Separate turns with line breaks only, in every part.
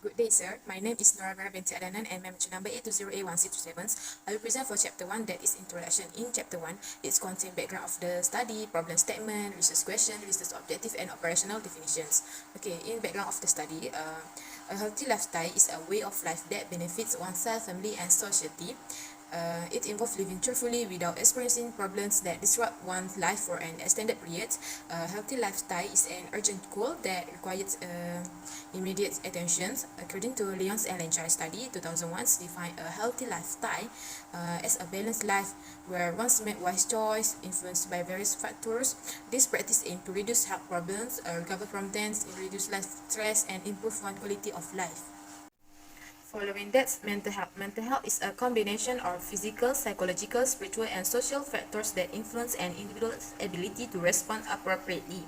Good day, sir. My name is Nora Vera binti Adanan and member number A20A1627. I will present for Chapter 1, that is Introduction. In Chapter 1, it's contain background of the study, problem statement, research question, research objective, and operational definitions. Okay, in background of the study, a healthy lifestyle is a way of life that benefits oneself, family, and society. It involves living cheerfully without experiencing problems that disrupt one's life for an extended period. A healthy lifestyle is an urgent goal that requires immediate attention. According to Lyons and Lenchai study 2001, define a healthy lifestyle as a balanced life where one's make wise choice influenced by various factors. This practice aims to reduce health problems, recover from tense, reduce life stress, and improve one's quality of life. Following that, mental health. Mental health is a combination of physical, psychological, spiritual, and social factors that influence an individual's ability to respond appropriately.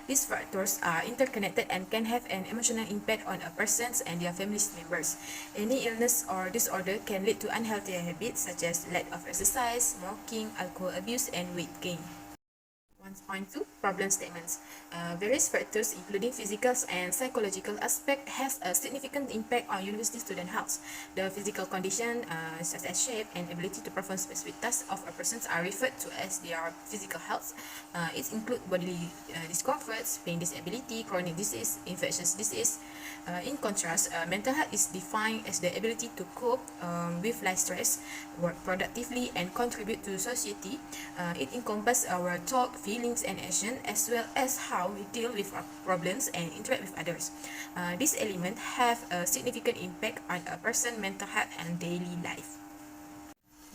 These factors are interconnected and can have an emotional impact on a person's and their family's members. Any illness or disorder can lead to unhealthy habits such as lack of exercise, smoking, alcohol abuse, and weight gain. 1.2 Problem statements. Various factors including physical and psychological aspect has a significant impact on university student health. The physical condition such as shape and ability to perform specific tasks of a person are referred to as their physical health. It includes bodily discomforts, pain disability, chronic disease, infectious disease. In contrast, mental health is defined as the ability to cope with life stress, work productively, and contribute to society. It encompasses our thought, feelings, and action, as well as how we deal with our problems and interact with others. These elements have a significant impact on a person's mental health and daily life.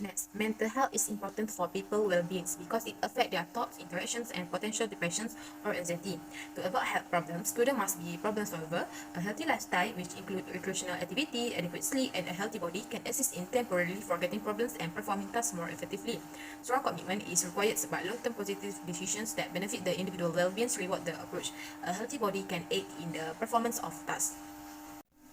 Next, mental health is important for people's well-being because it affects their thoughts, interactions, and potential depressions or anxiety. To avoid health problems, students must be problem solver. A healthy lifestyle, which includes recreational activity, adequate sleep, and a healthy body, can assist in temporarily forgetting problems and performing tasks more effectively. Strong commitment is required, but long-term positive decisions that benefit the individual well-being reward the approach. A healthy body can aid in the performance of tasks.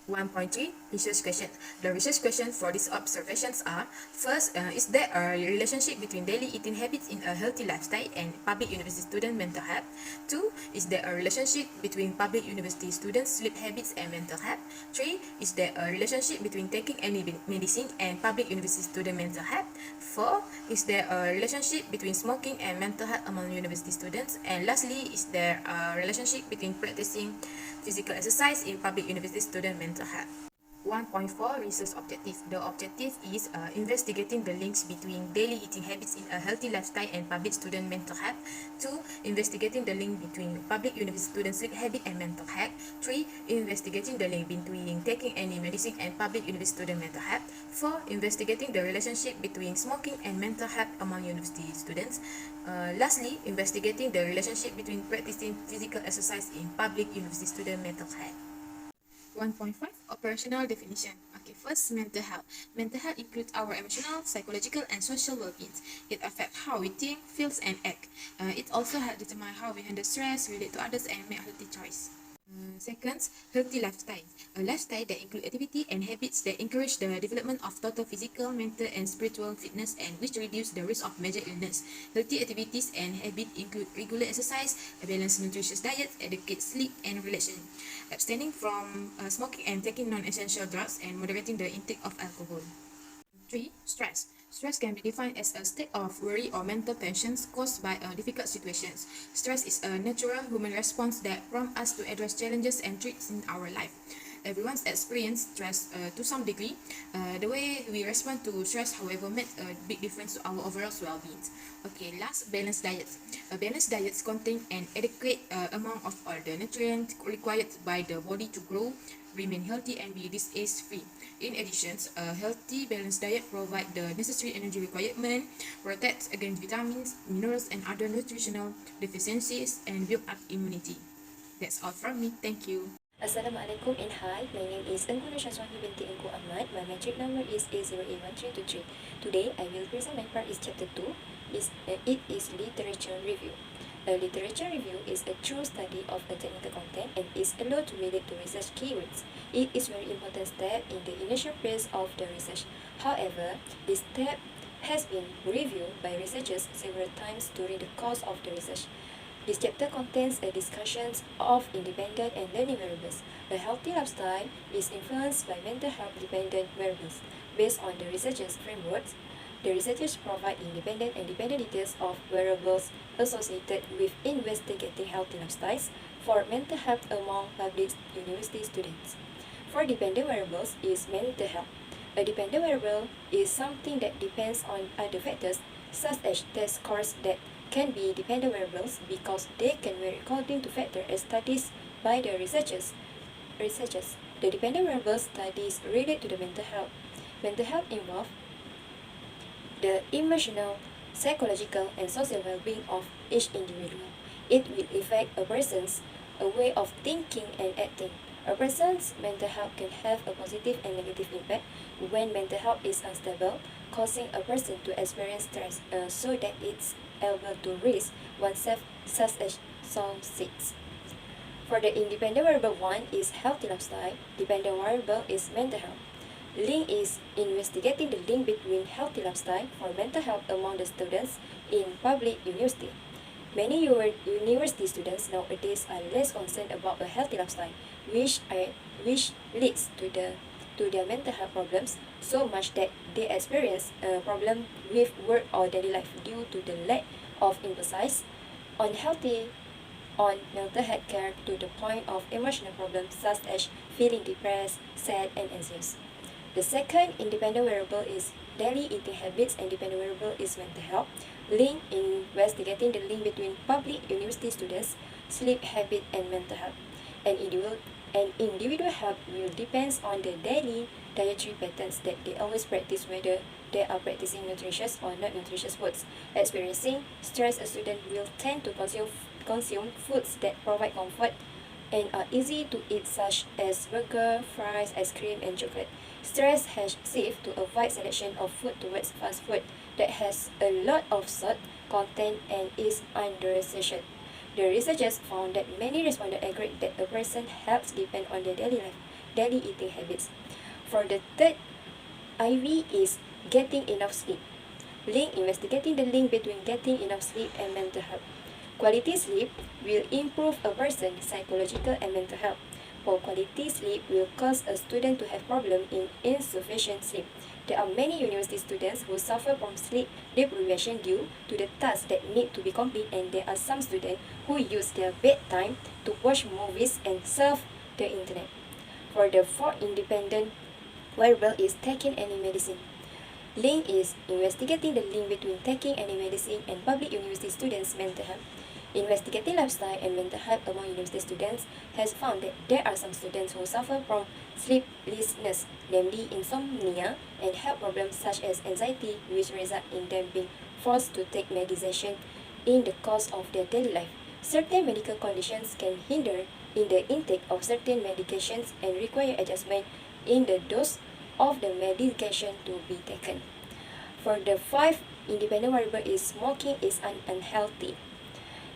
1.3 Research question. The research questions for these observations are: first, is there a relationship between daily eating habits in a healthy lifestyle and public university student mental health? 2. Is there a relationship between public university students' sleep habits and mental health? 3. Is there a relationship between taking any medicine and public university student mental health? 4. Is there a relationship between smoking and mental health among university students? And lastly, is there a relationship between practicing physical exercise in public university student mental health? 1.4 Research objective. The objective is investigating the links between daily eating habits in a healthy lifestyle and public student mental health. 2. Investigating the link between public university student sleep habit and mental health. 3. Investigating the link between taking any medicine and public university student mental health. 4. Investigating the relationship between smoking and mental health among university students. Lastly, investigating the relationship between practicing physical exercise in public university student mental health. 1.5 Operational definition. Okay, first, mental health. Mental health includes our emotional, psychological, and social well-being. It affects how we think, feel, and act. It also helps determine how we handle stress, relate to others, and make healthy choice. Second, healthy lifestyle. A lifestyle that includes activity and habits that encourage the development of total physical, mental, and spiritual fitness and which reduce the risk of major illness. Healthy activities and habits include regular exercise, a balanced nutritious diet, adequate sleep, and relaxation. Abstaining from smoking and taking non-essential drugs, and moderating the intake of alcohol. 3. Stress. Stress can be defined as a state of worry or mental tensions caused by difficult situations. Stress is a natural human response that prompts us to address challenges and threats in our life. Everyone's experienced stress to some degree. The way we respond to stress, however, makes a big difference to our overall well-being. Okay, last, balanced diet. A balanced diet contains an adequate amount of all the nutrients required by the body to grow, remain healthy, and be disease-free. In addition, a healthy, balanced diet provides the necessary energy requirement, protects against vitamins, minerals, and other nutritional deficiencies, and build up immunity. That's all from me. Thank you.
Assalamualaikum and hi, my name is Engku Nashaswani binti Engku Ahmad. My metric number is A0A1323. Today, I will present my part is Chapter 2. It is Literature Review. A literature review is a true study of a technical content and is allowed to relate to research keywords. It is a very important step in the initial phase of the research. However, this step has been reviewed by researchers several times during the course of the research. This chapter contains a discussion of independent and learning variables. A healthy lifestyle is influenced by mental health dependent variables. Based on the researchers' frameworks, the researchers provide independent and dependent details of variables associated with investigating healthy lifestyles for mental health among public university students. For dependent variables is mental health. A dependent variable is something that depends on other factors, such as test scores that can be dependent variables because they can vary according to factors as studied by the researchers. The dependent variable studies relate to the mental health. Mental health involves the emotional, psychological, and social well-being of each individual. It will affect a person's way of thinking and acting. A person's mental health can have a positive and negative impact when mental health is unstable, causing a person to experience stress so that it's able to release oneself, such as Song 6. For the independent variable 1 is healthy lifestyle, dependent variable is mental health. Link is investigating the link between healthy lifestyle for mental health among the students in public university. Many university students nowadays are less concerned about a healthy lifestyle, which leads to their mental health problems so much that they experience a problem with work or daily life due to the lack of emphasis on mental health care to the point of emotional problems such as feeling depressed, sad, and anxious. The second independent variable is daily eating habits, and dependent variable is mental health. Link investigating the link between public university students, sleep habit, and mental health. An individual health will depend on the daily dietary patterns that they always practice, whether they are practicing nutritious or not nutritious foods. Experiencing stress, a student will tend to consume foods that provide comfort and are easy to eat, such as burger, fries, ice cream, and chocolate. Stress has shift to avoid selection of food towards fast food that has a lot of salt content and is under-satiated. The researchers found that many respondents agreed that a person's health depends on their daily eating habits. For the third IV is getting enough sleep. Link investigating the link between getting enough sleep and mental health. Quality sleep will improve a person's psychological and mental health. Poor quality sleep will cause a student to have problems in insufficient sleep. There are many university students who suffer from sleep deprivation due to the tasks that need to be complete, and there are some students who use their bedtime to watch movies and surf the internet. For the fourth independent variable is taking any medicine. Link is investigating the link between taking any medicine and public university students' mental health. Investigating lifestyle and mental health among university students has found that there are some students who suffer from sleeplessness, namely insomnia, and health problems such as anxiety, which result in them being forced to take medication in the course of their daily life. Certain medical conditions can hinder in the intake of certain medications and require adjustment in the dose of the medication to be taken. For the fifth independent variable is smoking is unhealthy.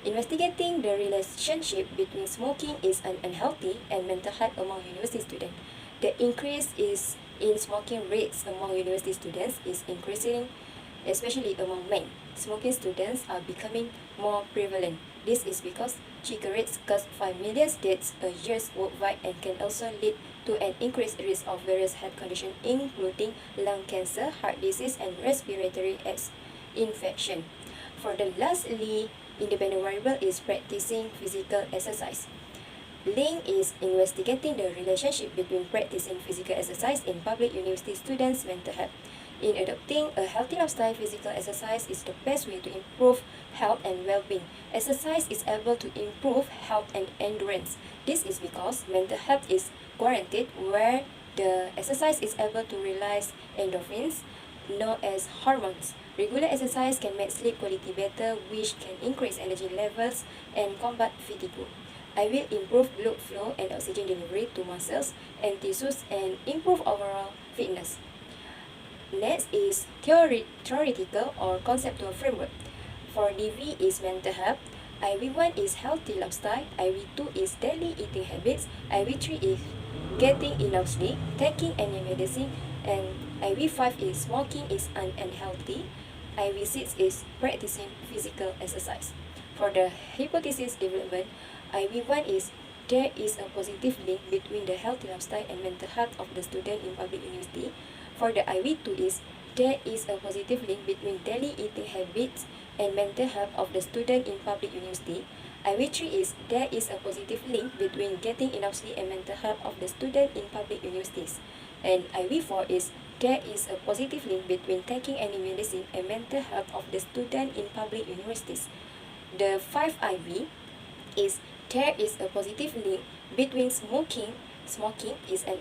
Investigating the relationship between smoking is unhealthy and mental health among university students. The increase in smoking rates among university students is increasing, especially among men. Smoking students are becoming more prevalent. This is because cigarettes cause 5 million deaths a year worldwide and can also lead to an increased risk of various health conditions, including lung cancer, heart disease, and respiratory infection. For the lastly, independent variable is practicing physical exercise. Link is investigating the relationship between practicing physical exercise in public university students' mental health. In adopting a healthy lifestyle, physical exercise is the best way to improve health and well-being. Exercise is able to improve health and endurance. This is because mental health is guaranteed where the exercise is able to release endorphins, known as hormones. Regular exercise can make sleep quality better, which can increase energy levels and combat fatigue. I will improve blood flow and oxygen delivery to muscles and tissues and improve overall fitness. Next is theoretical or conceptual framework. For DV is mental health, IV1 is healthy lifestyle, IV2 is daily eating habits, IV3 is getting enough sleep, taking any medicine, and IV5 is smoking is unhealthy, IV6 is practicing physical exercise. For the hypothesis development, IV1 is there is a positive link between the healthy lifestyle and mental health of the student in public university. For the IV2 is there is a positive link between daily eating habits and mental health of the student in public university. IV3 is there is a positive link between getting enough sleep and mental health of the student in public universities. And IV4 is there is a positive link between taking any medicine and mental health of the student in public universities. The 5IV is there is a positive link between smoking is an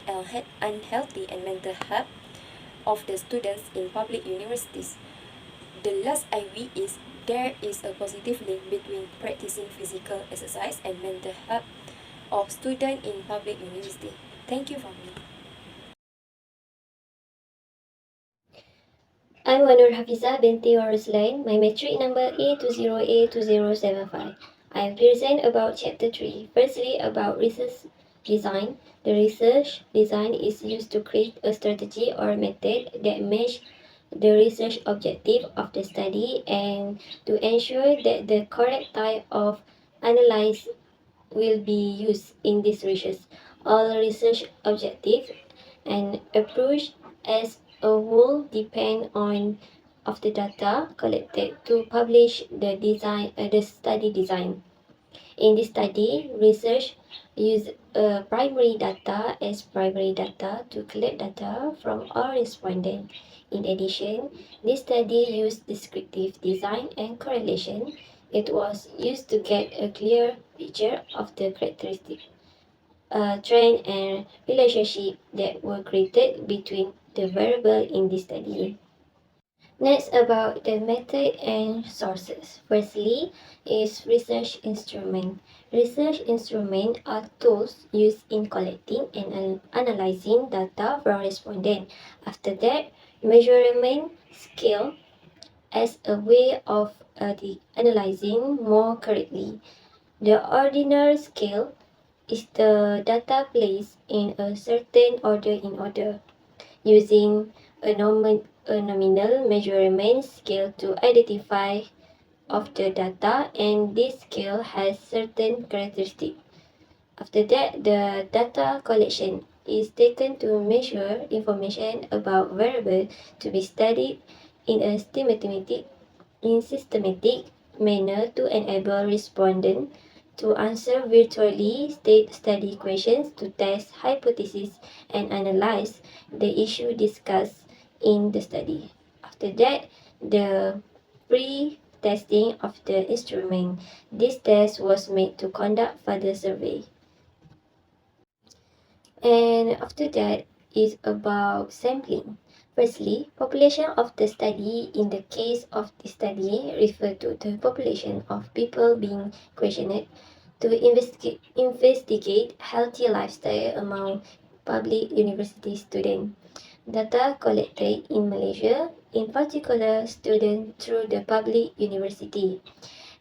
unhealthy and mental health of the students in public universities. The last IV is there is a positive link between practicing physical exercise and mental health of students in public university. Thank you for me.
I'm Wanur Hafiza binti Waruslain. My metric number A20A2075. I will present about Chapter 3. Firstly, about research design. The research design is used to create a strategy or method that match the research objective of the study and to ensure that the correct type of analysis will be used in this research. All research objectives and approach as a whole depend on of the data collected to publish the study design. In this study, research use primary data as primary data to collect data from all respondents. In addition, this study used descriptive design and correlation. It was used to get a clear picture of the characteristic, trend and relationship that were created between the variable in this study. Next, about the method and sources. Firstly, is research instrument. Research instruments are tools used in collecting and analyzing data from respondents. After that, measurement scale as a way of analyzing more correctly. The ordinal scale is the data placed in a certain order in order, using a nominal measurement scale to identify of the data, and this scale has certain characteristics. After that, the data collection is taken to measure information about variable to be studied in a systematic manner to enable respondents to answer virtually state study questions to test hypotheses and analyze the issue discussed in the study. After that, the pre-testing of the instrument. This test was made to conduct further survey. And after that is about sampling. Firstly, population of the study. In the case of the study, refer to the population of people being questioned to investigate healthy lifestyle among public university students. Data collected in Malaysia, in particular students through the public university.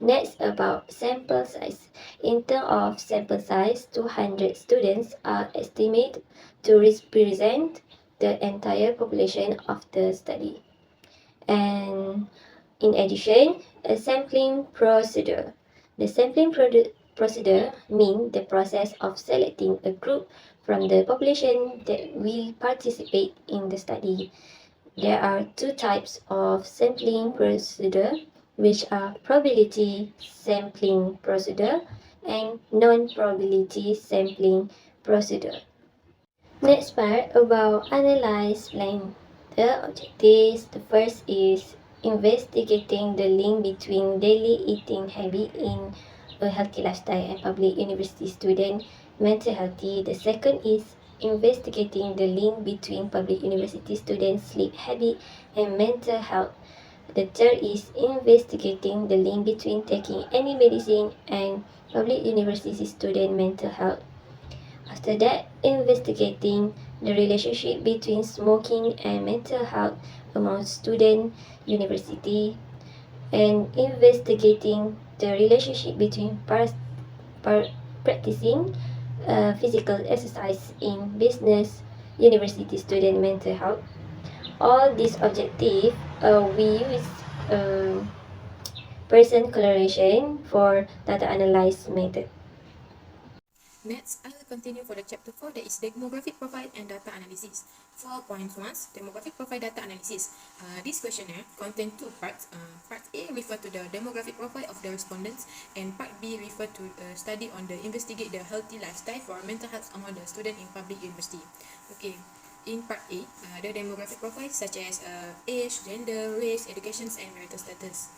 Next, about sample size. In terms of sample size, 200 students are estimated to represent the entire population of the study. And in addition, a sampling procedure. The sampling procedure means the process of selecting a group from the population that will participate in the study. There are two types of sampling procedure, which are probability sampling procedure and non-probability sampling procedure. Next part about analyze plan. The objectives, the first is investigating the link between daily eating habit in a healthy lifestyle and public university student mental healthy. The second is investigating the link between public university students sleep habit and mental health. The third is investigating the link between taking any medicine and public university student mental health. After that, investigating the relationship between smoking and mental health among student university, and investigating the relationship between practicing physical exercise in business university student mental health. All these objectives we use percent correlation for data analysis method.
Next, I will continue for the chapter 4, that is demographic profile and data analysis. 4.1, demographic profile data analysis. This questionnaire contains two parts. Part A refer to the demographic profile of the respondents, and part B refer to a study on the investigate the healthy lifestyle for mental health among the student in public university. Okay. In part A, the demographic profiles such as age, gender, race, education, and marital status.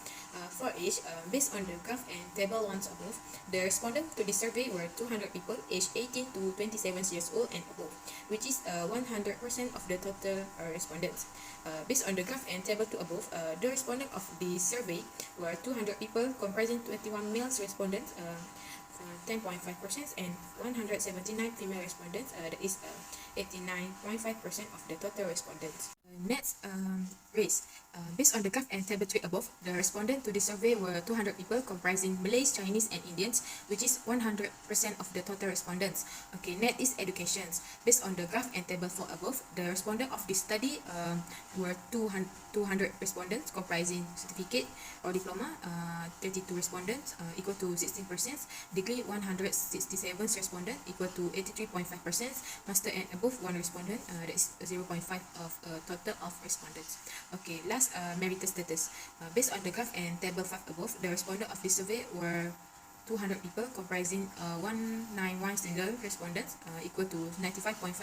For age, based on the graph and table ones above, the respondents to the survey were 200 people aged 18 to 27 years old and above, which is 100% of the total respondents. Based on the graph and table 2 above, the respondent of the survey were 200 people comprising 21 males respondents, 10.5%, and 179 female respondents, that is 89.5% of the total respondents. Next, race. Based on the graph and table 3 above, the respondents to the survey were 200 people comprising Malays, Chinese, and Indians, which is 100% of the total respondents. Okay, next is education. Based on the graph and table 4 above, the respondents of this study were 200 respondents comprising certificate or diploma, 32 respondents equal to 16%, degree 167 respondents equal to 83.5%, master and above 1 respondent, that is 0.5 of total of respondents. Okay, last marital status. Based on the graph and table 5 above, the respondent of this survey were 200 people comprising 191 single respondents equal to 95.5%,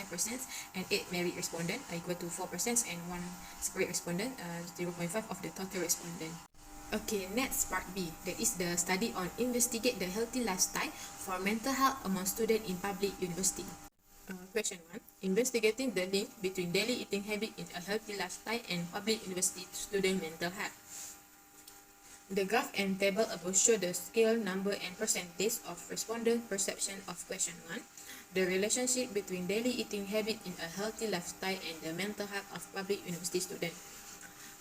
and 8 married respondents equal to 4%, and 1 separate respondent 0.5 of the total respondent. Okay, next part B, that is the study on investigate the healthy lifestyle for mental health among students in public university. Question 1. Investigating the link between daily eating habit in a healthy lifestyle and public university student mental health. The graph and table above show the scale, number, and percentage of respondent perception of question 1, the relationship between daily eating habit in a healthy lifestyle and the mental health of public university student.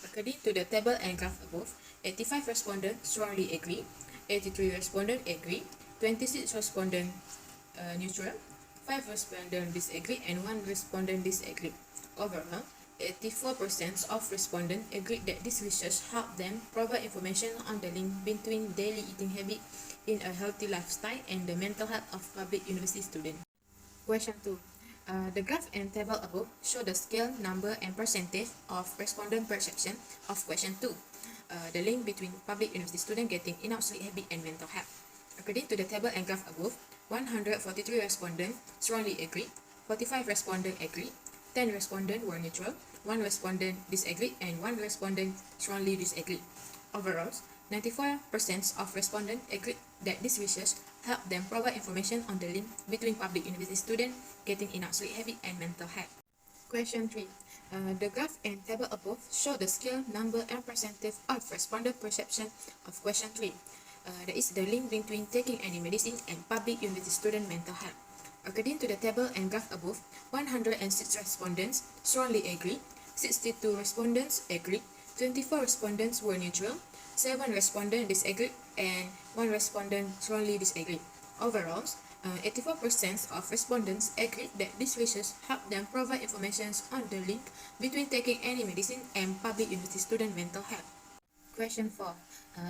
According to the table and graph above, 85 respondents strongly agree, 83 respondents agree, 26 respondents neutral, 5 respondents disagree, and 1 respondent disagree. Overall, 84% of respondents agreed that this research helped them provide information on the link between daily eating habit in a healthy lifestyle and the mental health of public university students. Question 2. The graph and table above show the scale, number, and percentage of respondent perception of question 2, the link between public university student getting enough sleep habit and mental health. According to the table and graph above, 143 respondents strongly agree, 45 respondents agree, 10 respondents were neutral, 1 respondent disagreed, and 1 respondent strongly disagreed. Overall, 94% of respondents agreed that this research helped them provide information on the link between public university students getting enough sleep habit and mental health. Question 3. The graph and table above show the scale, number, and percentage of respondent perception of question 3. That is the link between taking any medicine and public university student mental health. According to the table and graph above, 106 respondents strongly agree, 62 respondents agree, 24 respondents were neutral, 7 respondents disagreed, and 1 respondent strongly disagreed. Overall, 84% of respondents agreed that this research helped them provide information on the link between taking any medicine and public university student mental health. Question 4.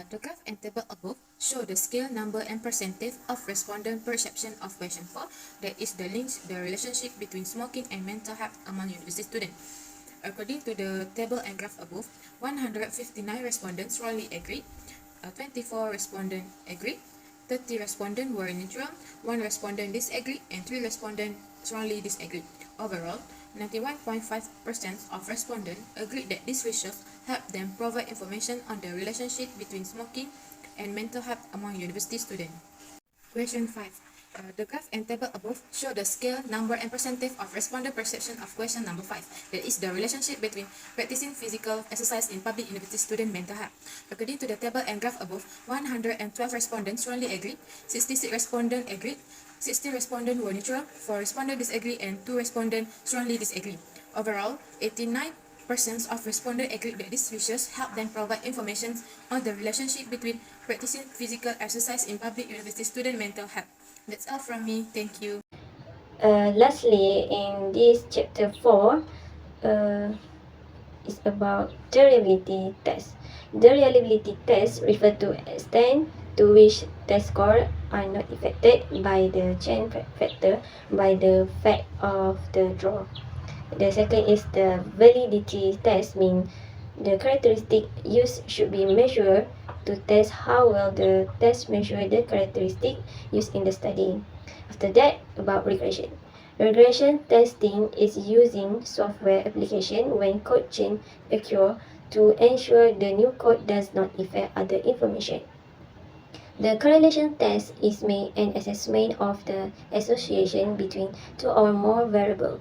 The graph and table above show the scale, number, and percentage of respondent perception of question 4, that is the relationship between smoking and mental health among university students. According to the table and graph above, 159 respondents strongly agreed, 24 respondents agreed, 30 respondents were neutral, 1 respondent disagreed, and 3 respondents strongly disagreed. Overall, 91.5% of respondents agreed that this research helped them provide information on the relationship between smoking and mental health among university students. Question 5. The graph and table above show the scale, number, and percentage of respondent perception of question number 5, that is the relationship between practicing physical exercise in public university student mental health. According to the table and graph above, 112 respondents strongly agreed, 66 respondents agreed, 60 respondents were neutral, 4 respondents disagreed, and 2 respondents strongly disagreed. Overall, 89% of respondents agreed that this research helped them provide information on the relationship between practicing physical exercise in public university student mental health. That's all from me. Thank you.
Lastly, in this chapter 4, is about the reliability test. The reliability test refers to extent to which test scores are not affected by the chain factor by the fact of the draw. The second is the validity test, means the characteristic used should be measured to test how well the test measure the characteristic used in the study. After that, about regression. Regression testing is using software application when code change occur to ensure the new code does not affect other information. The correlation test is made an assessment of the association between two or more variables.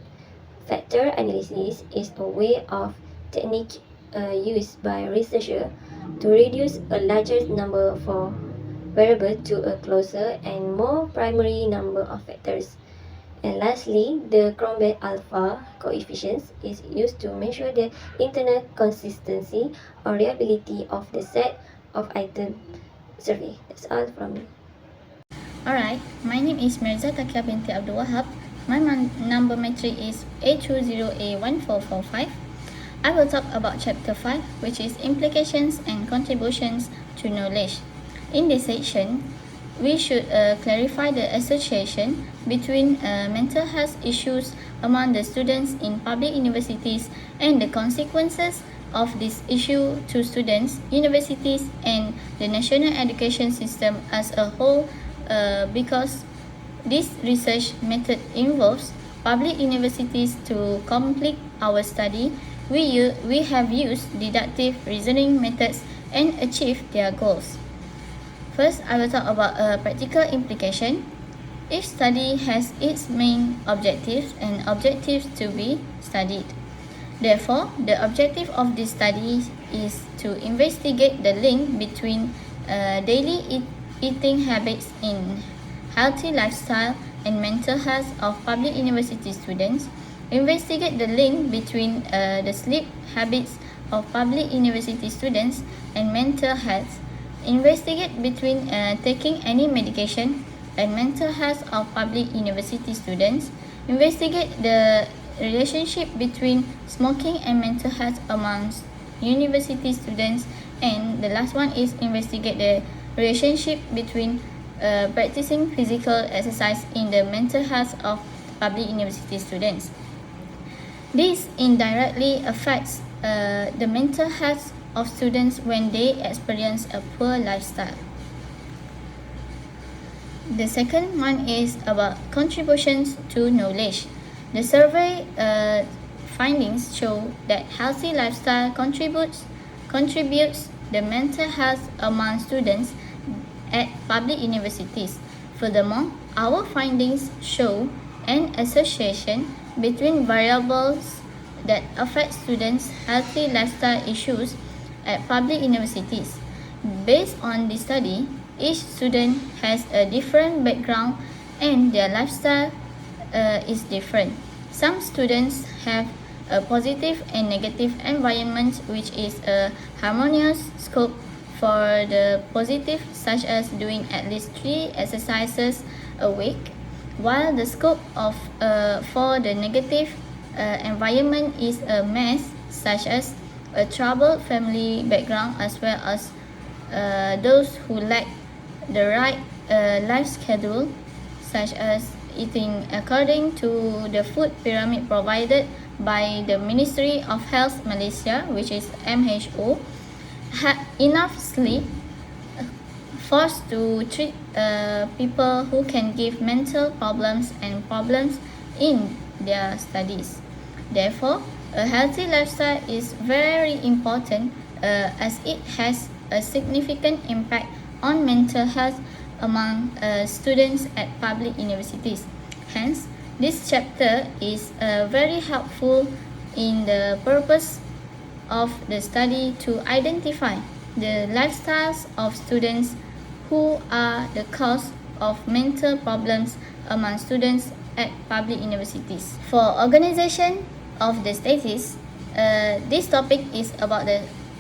Factor analysis is a way of technique used by researchers to reduce a larger number of variables to a closer and more primary number of factors. And lastly, the Cronbach alpha coefficient is used to measure the internal consistency or reliability of the set of items survey. That's all from me.
Alright, my name is Mirza Takia binti Abdul Wahab. My number matric is A20A1445. I will talk about Chapter 5, which is Implications and Contributions to Knowledge. In this section, we should clarify the association between mental health issues among the students in public universities and the consequences of this issue to students, universities, and the national education system as a whole, because this research method involves public universities to complete our study. We have used deductive reasoning methods and achieved their goals. First, I will talk about a practical implication. Each study has its main objectives and objectives to be studied. Therefore, the objective of this study is to investigate the link between daily eating habits in healthy lifestyle and mental health of public university students, investigate the link between the sleep habits of public university students and mental health, investigate between taking any medication and mental health of public university students, investigate the relationship between smoking and mental health amongst university students, and the last one is investigate the relationship between practicing physical exercise in the mental health of public university students. This indirectly affects the mental health of students when they experience a poor lifestyle. The second one is about contributions to knowledge. The survey findings show that healthy lifestyle contributes the mental health among students at public universities. Furthermore, our findings show an association between variables that affect students' healthy lifestyle issues at public universities. Based on this study, each student has a different background and their lifestyle is different. Some students have a positive and negative environment, which is a harmonious scope for the positive, such as doing at least 3 exercises a week, while the scope of for the negative environment is a mess, such as a troubled family background, as well as those who lack the right life schedule, such as eating according to the food pyramid provided by the Ministry of Health Malaysia, which is MHO, had enough sleep, forced to treat people who can give mental problems and problems in their studies. Therefore, a healthy lifestyle is very important as it has a significant impact on mental health among students at public universities. Hence, this chapter is very helpful in the purpose of the study to identify the lifestyles of students who are the cause of mental problems among students at public universities. For organization of the status, this topic is about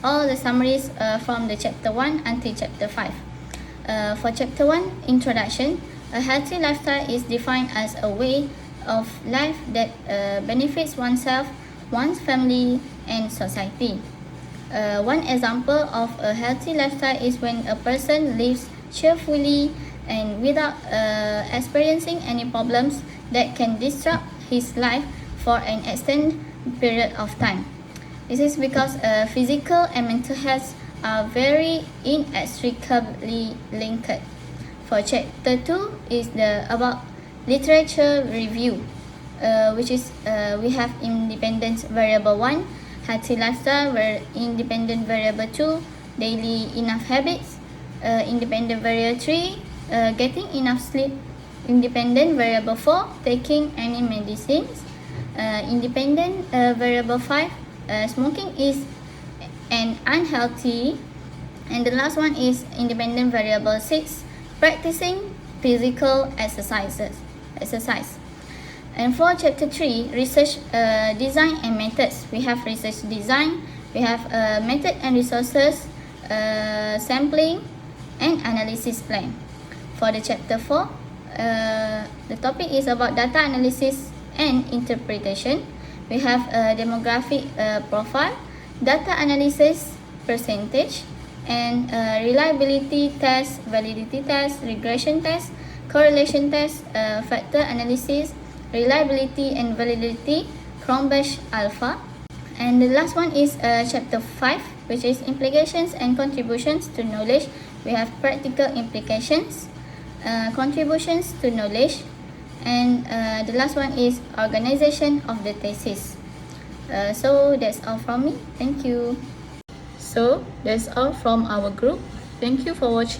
all the summaries from the chapter 1 until chapter 5. For chapter 1, introduction, a healthy lifestyle is defined as a way of life that benefits oneself one's family, and society. One example of a healthy lifestyle is when a person lives cheerfully and without experiencing any problems that can disrupt his life for an extended period of time. This is because physical and mental health are very inextricably linked. For chapter 2 is about literature review, which is we have independent variable 1, healthy lifestyle, independent variable 2, daily enough habits, independent variable 3, getting enough sleep, independent variable 4, taking any medicines, independent variable 5, smoking is an unhealthy, and the last one is independent variable 6, practicing physical exercise. And for chapter 3, research design and methods, we have research design, we have method and resources, sampling, and analysis plan. For the chapter 4, the topic is about data analysis and interpretation. We have a demographic profile, data analysis percentage, and reliability test, validity test, regression test, correlation test, factor analysis, reliability and validity, Cronbach alpha. And the last one is chapter 5, which is implications and contributions to knowledge. We have practical implications, contributions to knowledge, and the last one is organization of the thesis. So that's all from me. Thank you. So that's all from our group. Thank you for watching.